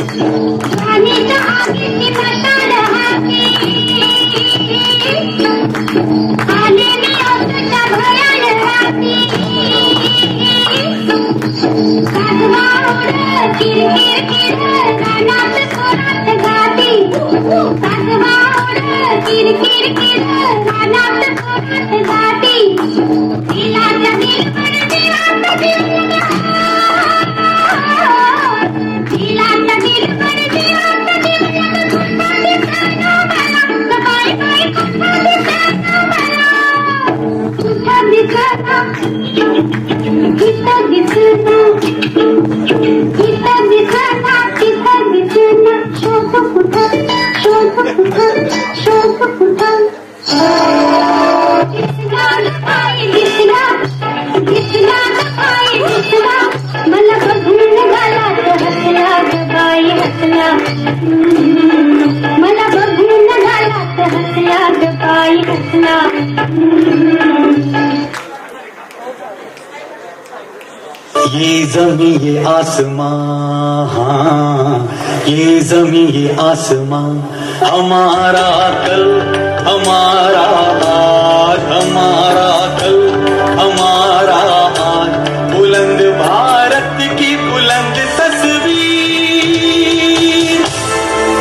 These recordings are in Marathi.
राणीच्या आगीची मशाल हाती आले मी औषच्या भयाल राती काजवा उड किरकिर किर कानात स्वरात गाती काजवा उड किरकिर किर कानात स्वरात गाती दिलाच्या दिल पर दिलाचा दिल दिलाचा दिल पर दिलाचा दिल कुठा दिसना मला बाय बाय कुठा दिसना मला कुठा दिसना किती दिसना शोक कुठं शोक कुठं शोक कुठं दिसला पाय दिसला दिसला पाय दिसला मला बघून घालात हसला ग बाई हसला मला बघून घालात हसला ग बाई हसला ये जमी ये आसमां हाँ ये जमी ये आसमां हमारा कल हमारा आज हमारा कल हमारा आज बुलंद भारत की बुलंद तस्वीर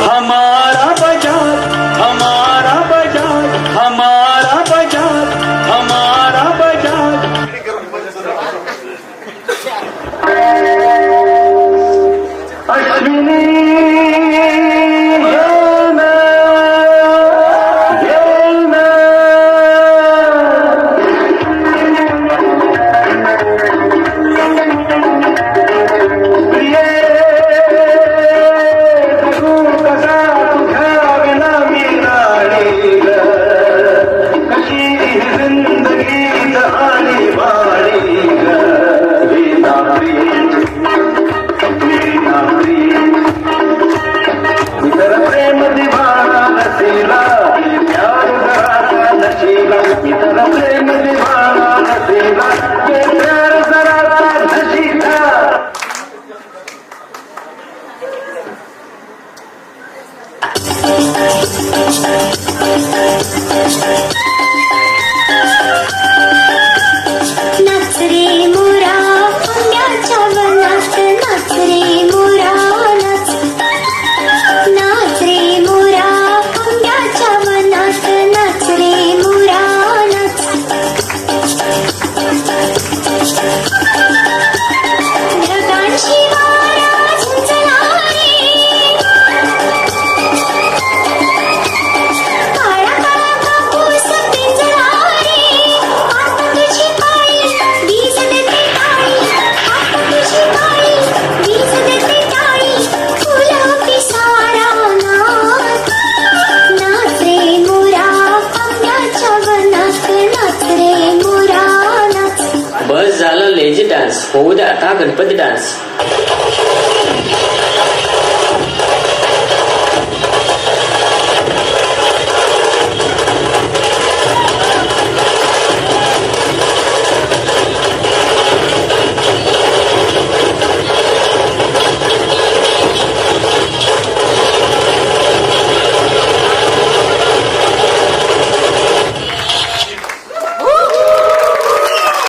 हमारा बाजार हमारा बाजार हमारा बाजार हमारा बाजार अश्विनी Thank you.